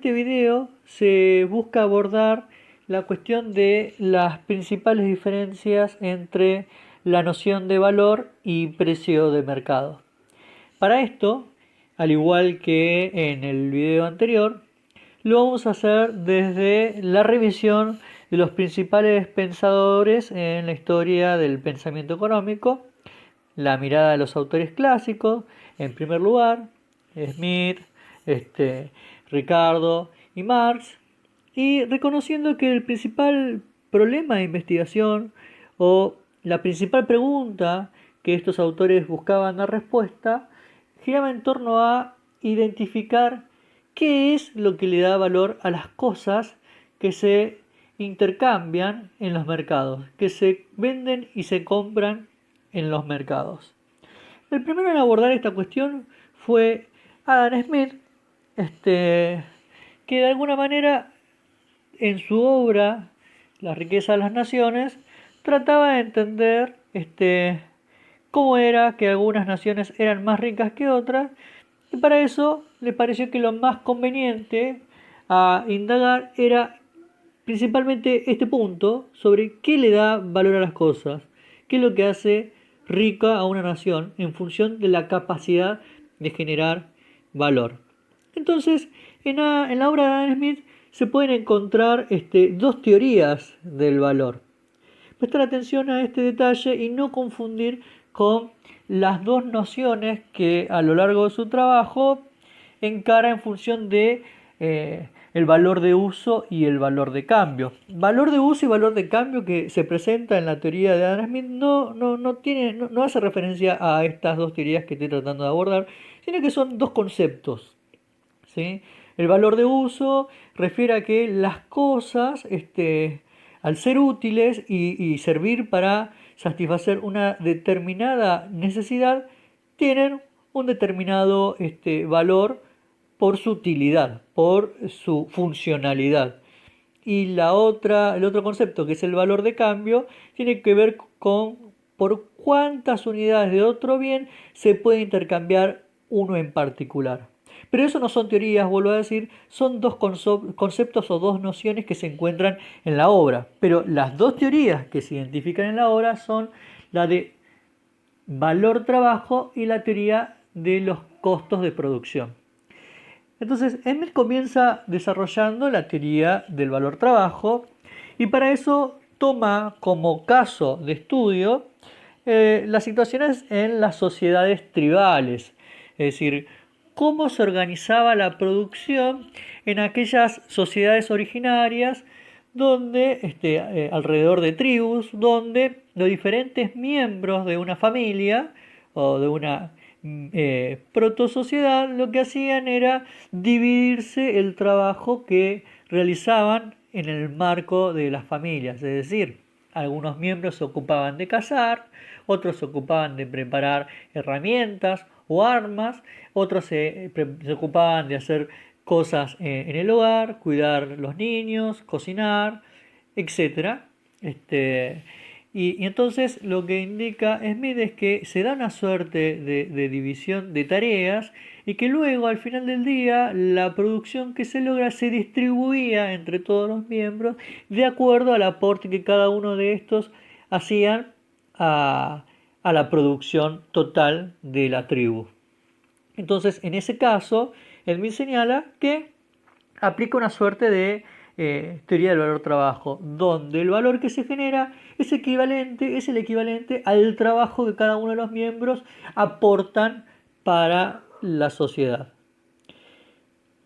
este video se busca abordar la cuestión de las principales diferencias entre la noción de valor y precio de mercado. Para esto, al igual que en el video anterior, lo vamos a hacer desde la revisión de los principales pensadores en la historia del pensamiento económico, la mirada de los autores clásicos, en primer lugar, Smith, Ricardo y Marx, y reconociendo que el principal problema de investigación o la principal pregunta que estos autores buscaban dar respuesta giraba en torno a identificar qué es lo que le da valor a las cosas que se intercambian en los mercados, que se venden y se compran en los mercados. El primero en abordar esta cuestión fue Adam Smith, que de alguna manera en su obra La riqueza de las naciones trataba de entender cómo era que algunas naciones eran más ricas que otras, y para eso le pareció que lo más conveniente a indagar era principalmente este punto sobre qué le da valor a las cosas, qué es lo que hace rica a una nación en función de la capacidad de generar valor. Entonces, en la obra de Adam Smith se pueden encontrar dos teorías del valor. Prestar atención a este detalle y no confundir con las dos nociones que a lo largo de su trabajo encara en función de el valor de uso y el valor de cambio. Valor de uso y valor de cambio que se presenta en la teoría de Adam Smith no hace referencia a estas dos teorías que estoy tratando de abordar, sino que son dos conceptos, ¿sí? El valor de uso refiere a que las cosas, al ser útiles y servir para satisfacer una determinada necesidad, tienen un determinado valor por su utilidad, por su funcionalidad. Y el otro concepto, que es el valor de cambio, tiene que ver con por cuántas unidades de otro bien se puede intercambiar uno en particular. Pero eso no son teorías, vuelvo a decir, son dos conceptos o dos nociones que se encuentran en la obra. Pero las dos teorías que se identifican en la obra son la de valor trabajo y la teoría de los costos de producción. Entonces, Smith comienza desarrollando la teoría del valor trabajo y para eso toma como caso de estudio las situaciones en las sociedades tribales, es decir, cómo se organizaba la producción en aquellas sociedades originarias donde, alrededor de tribus, donde los diferentes miembros de una familia o de una protosociedad lo que hacían era dividirse el trabajo que realizaban en el marco de las familias, es decir, algunos miembros se ocupaban de cazar, otros se ocupaban de preparar herramientas o armas, otros se ocupaban de hacer cosas en el hogar, cuidar los niños, cocinar, etcétera. Y entonces lo que indica Smith es que se da una suerte de división de tareas y que luego al final del día la producción que se logra se distribuía entre todos los miembros de acuerdo al aporte que cada uno de estos hacían a la producción total de la tribu. Entonces, en ese caso, Smith señala que aplica una suerte de teoría del valor trabajo, donde el valor que se genera es el equivalente al trabajo que cada uno de los miembros aportan para la sociedad.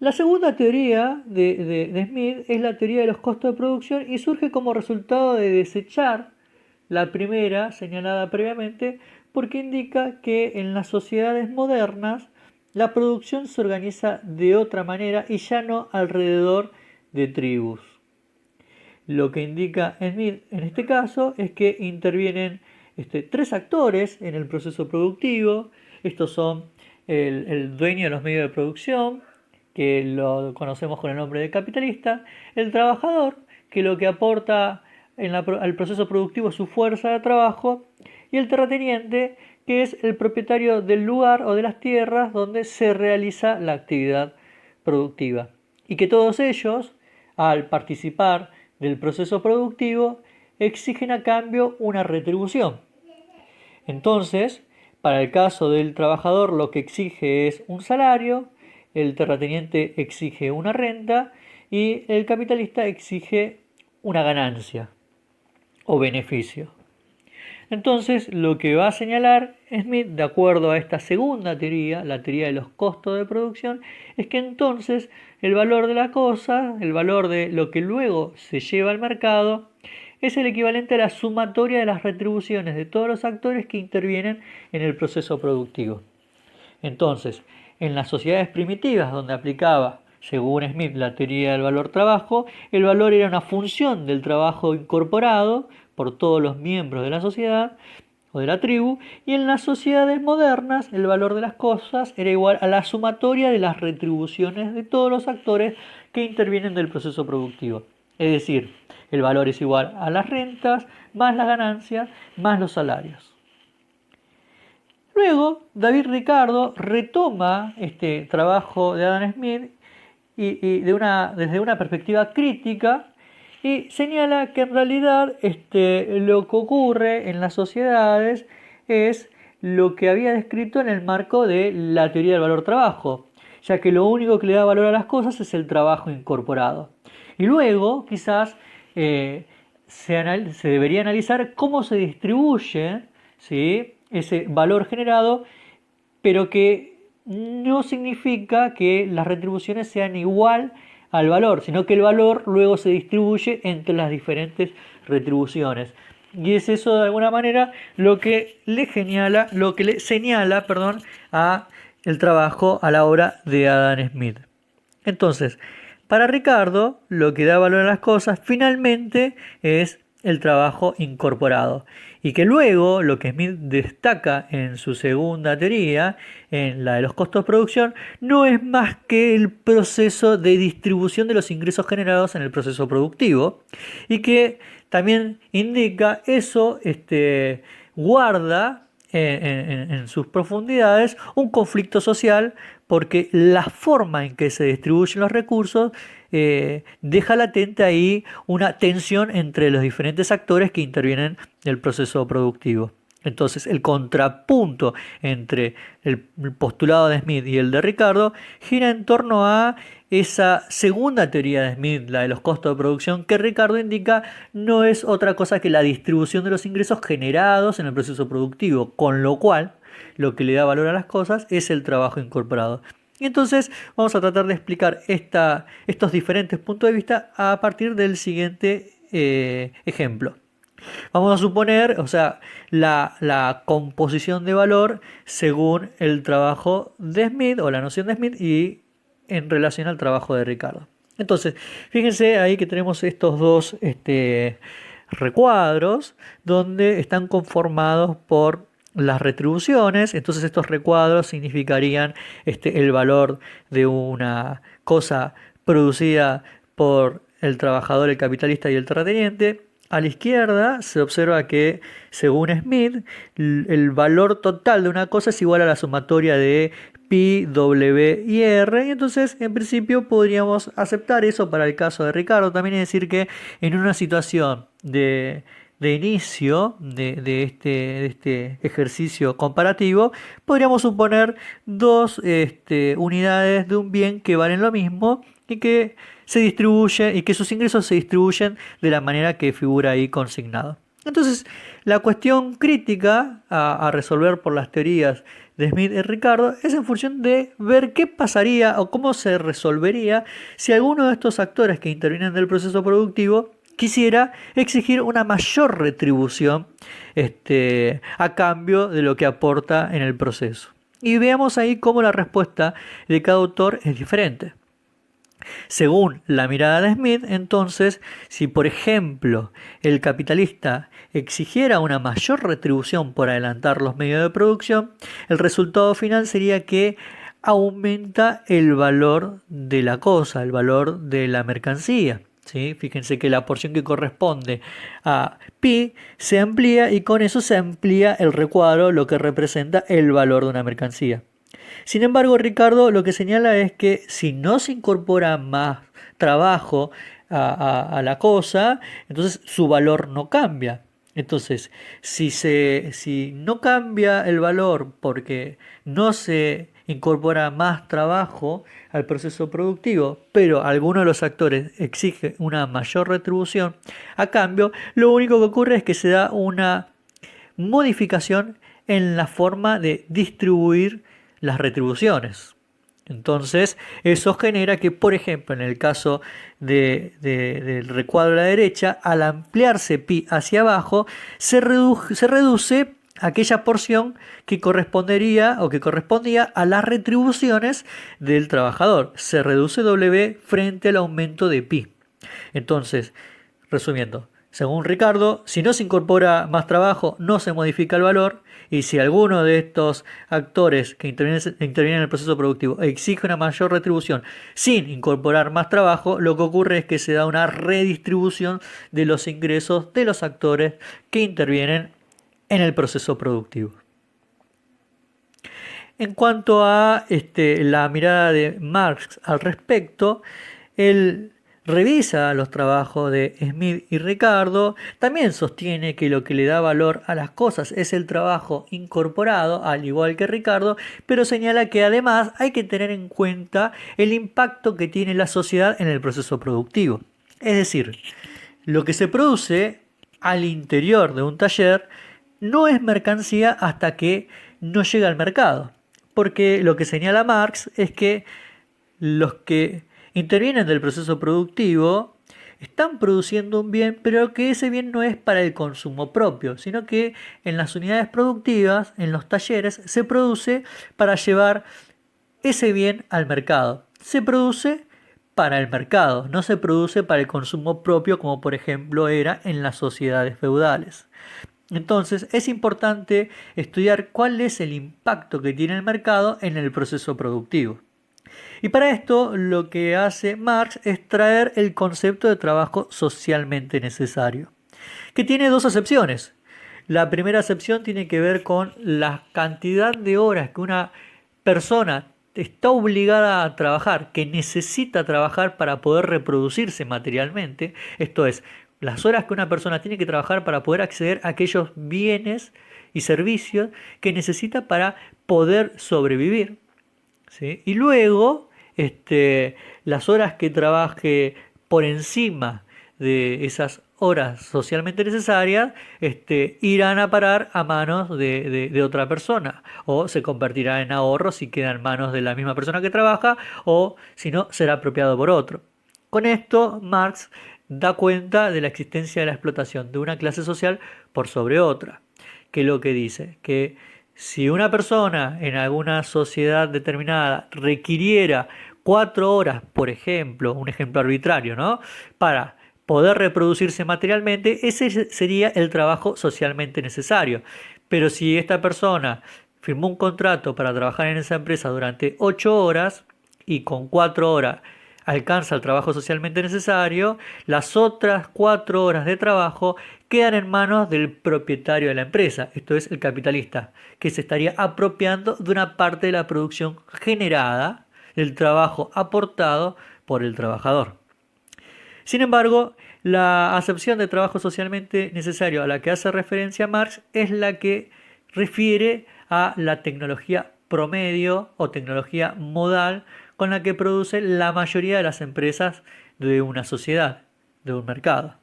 La segunda teoría de Smith es la teoría de los costos de producción y surge como resultado de desechar la primera señalada previamente porque indica que en las sociedades modernas la producción se organiza de otra manera y ya no alrededor de tribus. Lo que indica Smith en este caso es que intervienen tres actores en el proceso productivo. Estos son el dueño de los medios de producción, que lo conocemos con el nombre de capitalista, el trabajador, que lo que aporta al proceso productivo es su fuerza de trabajo, y el terrateniente, que es el propietario del lugar o de las tierras donde se realiza la actividad productiva. y que todos ellos, al participar del proceso productivo, exigen a cambio una retribución. Entonces, para el caso del trabajador lo que exige es un salario, el terrateniente exige una renta y el capitalista exige una ganancia o beneficio. Entonces, lo que va a señalar Smith, de acuerdo a esta segunda teoría, la teoría de los costos de producción, es que entonces el valor de la cosa, el valor de lo que luego se lleva al mercado, es el equivalente a la sumatoria de las retribuciones de todos los actores que intervienen en el proceso productivo. Entonces, en las sociedades primitivas, donde aplicaba, según Smith, la teoría del valor-trabajo, el valor era una función del trabajo incorporado por todos los miembros de la sociedad o de la tribu, y en las sociedades modernas el valor de las cosas era igual a la sumatoria de las retribuciones de todos los actores que intervienen del proceso productivo. Es decir, el valor es igual a las rentas, más las ganancias, más los salarios. Luego, David Ricardo retoma este trabajo de Adam Smith y desde una perspectiva crítica y señala que en realidad lo que ocurre en las sociedades es lo que había descrito en el marco de la teoría del valor-trabajo, ya que lo único que le da valor a las cosas es el trabajo incorporado. Y luego, quizás, se debería analizar cómo se distribuye, ¿sí?, ese valor generado, pero que no significa que las retribuciones sean igual al valor, sino que el valor luego se distribuye entre las diferentes retribuciones. Y es eso de alguna manera lo que le señala, a el trabajo a la obra de Adam Smith. Entonces, para Ricardo, lo que da valor a las cosas finalmente es el trabajo incorporado. Y que luego lo que Smith destaca en su segunda teoría, en la de los costos de producción, no es más que el proceso de distribución de los ingresos generados en el proceso productivo. Y que también indica eso, guarda en sus profundidades un conflicto social, porque la forma en que se distribuyen los recursos deja latente ahí una tensión entre los diferentes actores que intervienen en el proceso productivo. Entonces, el contrapunto entre el postulado de Smith y el de Ricardo gira en torno a esa segunda teoría de Smith, la de los costos de producción, que Ricardo indica no es otra cosa que la distribución de los ingresos generados en el proceso productivo, con lo cual lo que le da valor a las cosas es el trabajo incorporado. Y entonces vamos a tratar de explicar estos diferentes puntos de vista a partir del siguiente ejemplo. Vamos a suponer, la composición de valor según el trabajo de Smith o la noción de Smith y en relación al trabajo de Ricardo. Entonces, fíjense ahí que tenemos estos dos recuadros donde están conformados por las retribuciones. Entonces estos recuadros significarían el valor de una cosa producida por el trabajador, el capitalista y el terrateniente. A la izquierda se observa que, según Smith, el valor total de una cosa es igual a la sumatoria de pi, w y r. Y entonces, en principio, podríamos aceptar eso para el caso de Ricardo. También es decir que en una situación de inicio de este ejercicio comparativo, podríamos suponer dos unidades de un bien que valen lo mismo y que se distribuye y que sus ingresos se distribuyen de la manera que figura ahí consignado. Entonces, la cuestión crítica a resolver por las teorías de Smith y Ricardo es en función de ver qué pasaría o cómo se resolvería si alguno de estos actores que intervienen en el proceso productivo quisiera exigir una mayor retribución a cambio de lo que aporta en el proceso. Y veamos ahí cómo la respuesta de cada autor es diferente. Según la mirada de Smith, entonces, si por ejemplo el capitalista exigiera una mayor retribución por adelantar los medios de producción, el resultado final sería que aumenta el valor de la cosa, el valor de la mercancía. ¿Sí? Fíjense que la porción que corresponde a pi se amplía y con eso se amplía el recuadro, lo que representa el valor de una mercancía. Sin embargo, Ricardo lo que señala es que si no se incorpora más trabajo a la cosa, entonces su valor no cambia. Entonces, si no cambia el valor porque no se incorpora más trabajo al proceso productivo, pero alguno de los actores exige una mayor retribución, a cambio, lo único que ocurre es que se da una modificación en la forma de distribuir las retribuciones. Entonces, eso genera que, por ejemplo, en el caso del recuadro a la derecha, al ampliarse pi hacia abajo, se reduce aquella porción que correspondería o que correspondía a las retribuciones del trabajador. Se reduce W frente al aumento de pi. Entonces, resumiendo, según Ricardo, si no se incorpora más trabajo, no se modifica el valor, y si alguno de estos actores que intervienen en el proceso productivo exige una mayor retribución sin incorporar más trabajo, lo que ocurre es que se da una redistribución de los ingresos de los actores que intervienen en el proceso productivo. En cuanto a la mirada de Marx al respecto, él revisa los trabajos de Smith y Ricardo, también sostiene que lo que le da valor a las cosas es el trabajo incorporado, al igual que Ricardo, pero señala que además hay que tener en cuenta el impacto que tiene la sociedad en el proceso productivo. Es decir, lo que se produce al interior de un taller no es mercancía hasta que no llega al mercado. Porque lo que señala Marx es que los que intervienen del proceso productivo están produciendo un bien, pero que ese bien no es para el consumo propio, sino que en las unidades productivas, en los talleres, se produce para llevar ese bien al mercado. Se produce para el mercado, no se produce para el consumo propio, como por ejemplo era en las sociedades feudales. Entonces es importante estudiar cuál es el impacto que tiene el mercado en el proceso productivo. Y para esto lo que hace Marx es traer el concepto de trabajo socialmente necesario, que tiene dos acepciones. La primera acepción tiene que ver con la cantidad de horas que una persona está obligada a trabajar, que necesita trabajar para poder reproducirse materialmente. Esto es, las horas que una persona tiene que trabajar para poder acceder a aquellos bienes y servicios que necesita para poder sobrevivir, ¿sí? Y luego, las horas que trabaje por encima de esas horas socialmente necesarias, irán a parar a manos de otra persona, o se convertirá en ahorro si queda en manos de la misma persona que trabaja, o si no, será apropiado por otro. Con esto, Marx da cuenta de la existencia de la explotación de una clase social por sobre otra, que es lo que dice, que si una persona en alguna sociedad determinada requiriera 4 horas, por ejemplo, un ejemplo arbitrario, ¿no?, para poder reproducirse materialmente, ese sería el trabajo socialmente necesario. Pero si esta persona firmó un contrato para trabajar en esa empresa durante 8 horas y con 4 horas alcanza el trabajo socialmente necesario, las otras 4 horas de trabajo quedan en manos del propietario de la empresa, esto es el capitalista, que se estaría apropiando de una parte de la producción generada, del trabajo aportado por el trabajador. Sin embargo, la acepción de trabajo socialmente necesario a la que hace referencia Marx es la que refiere a la tecnología promedio o tecnología modal con la que produce la mayoría de las empresas de una sociedad, de un mercado.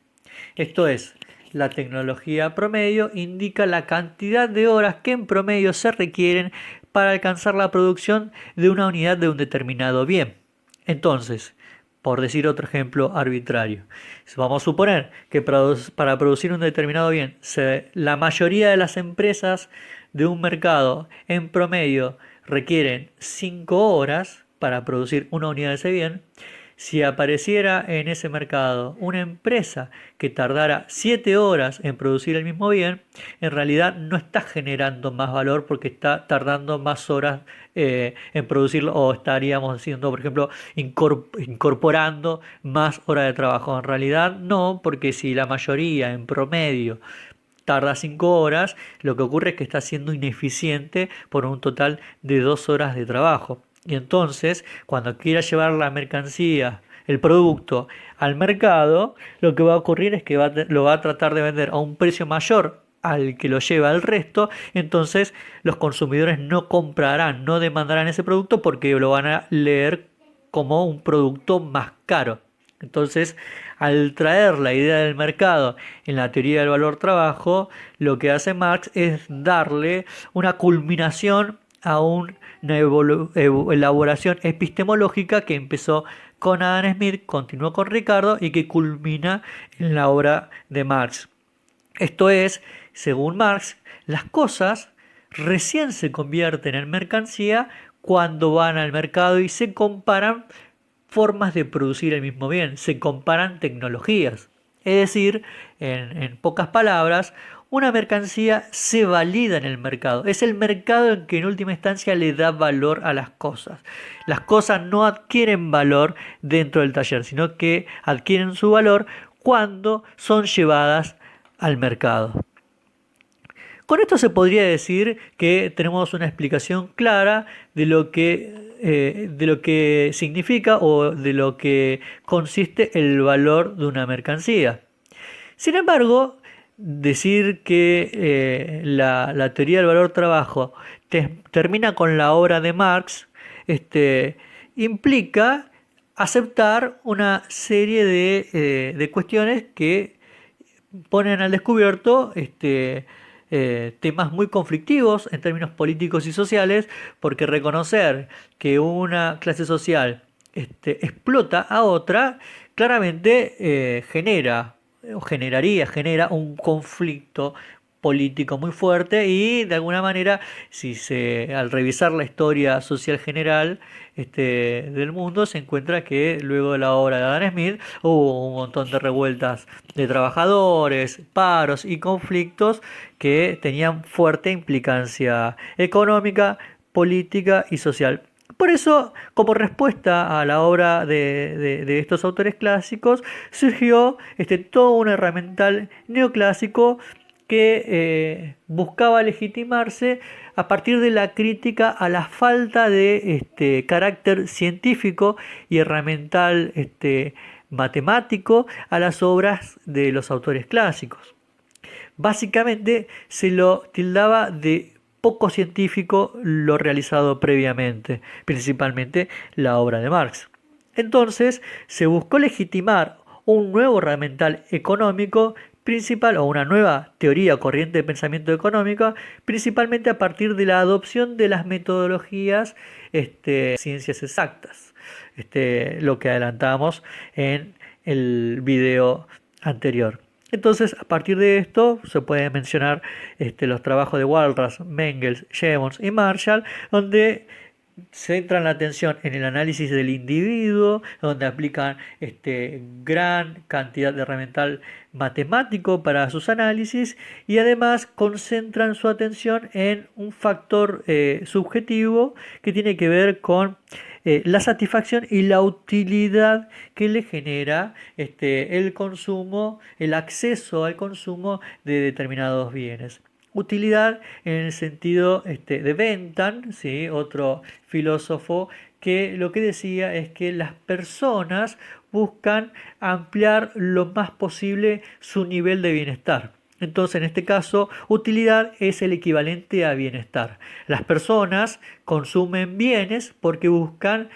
Esto es, la tecnología promedio indica la cantidad de horas que en promedio se requieren para alcanzar la producción de una unidad de un determinado bien. Entonces, por decir otro ejemplo arbitrario, vamos a suponer que para producir un determinado bien, la mayoría de las empresas de un mercado en promedio requieren 5 horas para producir una unidad de ese bien. Si apareciera en ese mercado una empresa que tardara 7 horas en producir el mismo bien, en realidad no está generando más valor porque está tardando más horas en producirlo, o estaríamos haciendo, por ejemplo, incorporando más horas de trabajo. En realidad no, porque si la mayoría en promedio tarda 5 horas, lo que ocurre es que está siendo ineficiente por un total de 2 horas de trabajo. Y entonces, cuando quiera llevar la mercancía, el producto al mercado, lo que va a ocurrir es que lo va a tratar de vender a un precio mayor al que lo lleva al resto, entonces los consumidores no comprarán, no demandarán ese producto porque lo van a leer como un producto más caro. Entonces, al traer la idea del mercado en la teoría del valor trabajo, lo que hace Marx es darle una culminación a una elaboración epistemológica que empezó con Adam Smith, continuó con Ricardo y que culmina en la obra de Marx. Esto es, según Marx, las cosas recién se convierten en mercancía cuando van al mercado y se comparan formas de producir el mismo bien, se comparan tecnologías. Es decir, en pocas palabras, una mercancía se valida en el mercado. Es el mercado en que en última instancia le da valor a las cosas. Las cosas no adquieren valor dentro del taller, sino que adquieren su valor cuando son llevadas al mercado. Con esto se podría decir que tenemos una explicación clara de lo que significa o de lo que consiste el valor de una mercancía. Sin embargo, decir que la teoría del valor trabajo termina con la obra de Marx implica aceptar una serie de cuestiones que ponen al descubierto temas muy conflictivos en términos políticos y sociales, porque reconocer que una clase social explota a otra, claramente genera un conflicto político muy fuerte y de alguna manera al revisar la historia social general del mundo se encuentra que luego de la obra de Adam Smith hubo un montón de revueltas de trabajadores, paros y conflictos que tenían fuerte implicancia económica, política y social. Por eso, como respuesta a la obra de estos autores clásicos, surgió todo un herramental neoclásico que buscaba legitimarse a partir de la crítica a la falta de carácter científico y herramental matemático a las obras de los autores clásicos. Básicamente se lo tildaba de poco científico lo realizado previamente, principalmente la obra de Marx. Entonces se buscó legitimar un nuevo herramental económico principal o una nueva teoría o corriente de pensamiento económico, principalmente a partir de la adopción de las metodologías ciencias exactas, lo que adelantamos en el video anterior. Entonces, a partir de esto se pueden mencionar los trabajos de Walras, Mengels, Jevons y Marshall, donde centran la atención en el análisis del individuo, donde aplican gran cantidad de herramental matemático para sus análisis y además concentran su atención en un factor subjetivo que tiene que ver con la satisfacción y la utilidad que le genera el consumo, el acceso al consumo de determinados bienes. Utilidad en el sentido de Bentham, ¿sí? Otro filósofo que lo que decía es que las personas buscan ampliar lo más posible su nivel de bienestar. Entonces, en este caso, utilidad es el equivalente a bienestar. Las personas consumen bienes porque buscan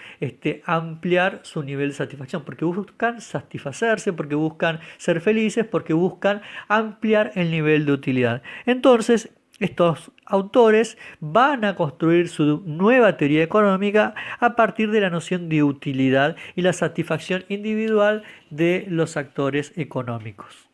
ampliar su nivel de satisfacción, porque buscan satisfacerse, porque buscan ser felices, porque buscan ampliar el nivel de utilidad. Entonces, estos autores van a construir su nueva teoría económica a partir de la noción de utilidad y la satisfacción individual de los actores económicos.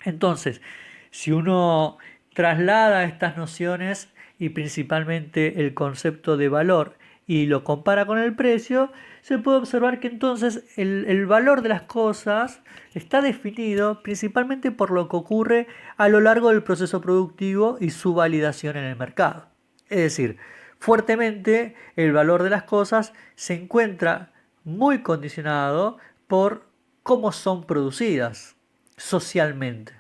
Entonces, si uno traslada estas nociones y principalmente el concepto de valor y lo compara con el precio, se puede observar que entonces el valor de las cosas está definido principalmente por lo que ocurre a lo largo del proceso productivo y su validación en el mercado. Es decir, fuertemente el valor de las cosas se encuentra muy condicionado por cómo son producidas socialmente.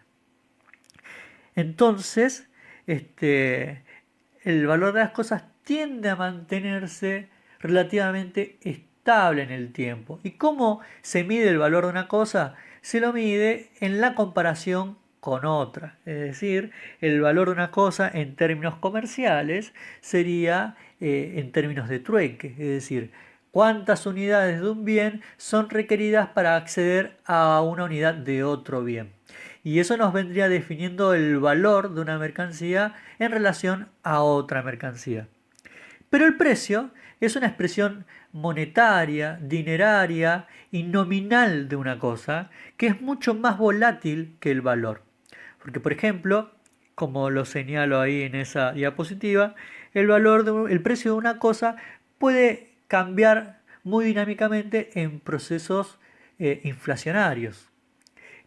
Entonces, el valor de las cosas tiende a mantenerse relativamente estable en el tiempo. ¿Y cómo se mide el valor de una cosa? Se lo mide en la comparación con otra. Es decir, el valor de una cosa en términos comerciales sería en términos de trueque. Es decir, cuántas unidades de un bien son requeridas para acceder a una unidad de otro bien. Y eso nos vendría definiendo el valor de una mercancía en relación a otra mercancía. Pero el precio es una expresión monetaria, dineraria y nominal de una cosa que es mucho más volátil que el valor. Porque, por ejemplo, como lo señalo ahí en esa diapositiva, el precio de una cosa puede cambiar muy dinámicamente en procesos inflacionarios.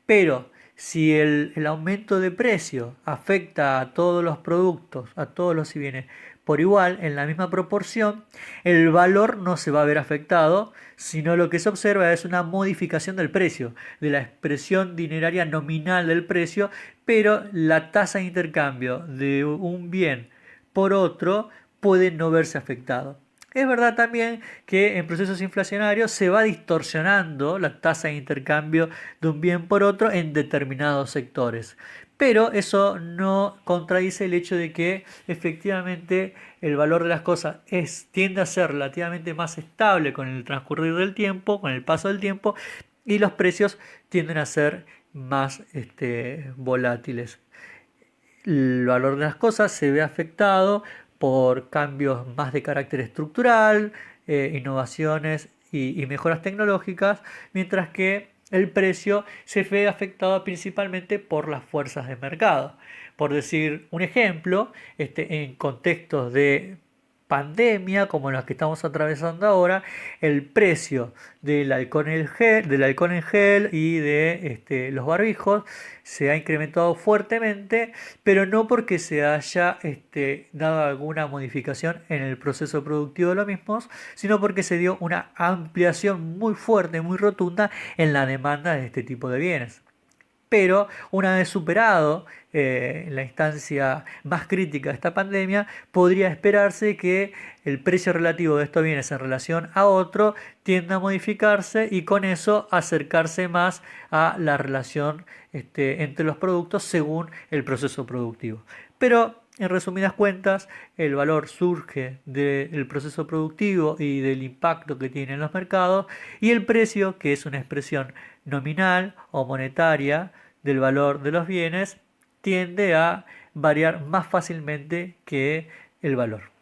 Pero si el aumento de precio afecta a todos los productos, a todos los bienes por igual, en la misma proporción, el valor no se va a ver afectado, sino lo que se observa es una modificación del precio, de la expresión dineraria nominal del precio, pero la tasa de intercambio de un bien por otro puede no verse afectado. Es verdad también que en procesos inflacionarios se va distorsionando la tasa de intercambio de un bien por otro en determinados sectores. Pero eso no contradice el hecho de que efectivamente el valor de las cosas tiende a ser relativamente más estable con el transcurrir del tiempo, con el paso del tiempo, y los precios tienden a ser más volátiles. El valor de las cosas se ve afectado por cambios más de carácter estructural, innovaciones y mejoras tecnológicas, mientras que el precio se ve afectado principalmente por las fuerzas de mercado. Por decir un ejemplo, en contextos de pandemia como los que estamos atravesando ahora, el precio del alcohol en gel y de los barbijos se ha incrementado fuertemente, pero no porque se haya dado alguna modificación en el proceso productivo de los mismos, sino porque se dio una ampliación muy fuerte, muy rotunda en la demanda de este tipo de bienes. Pero una vez superado la instancia más crítica de esta pandemia, podría esperarse que el precio relativo de estos bienes en relación a otro tienda a modificarse y con eso acercarse más a la relación entre los productos según el proceso productivo. Pero en resumidas cuentas, el valor surge del proceso productivo y del impacto que tiene en los mercados, y el precio, que es una expresión nominal o monetaria del valor de los bienes, tiende a variar más fácilmente que el valor.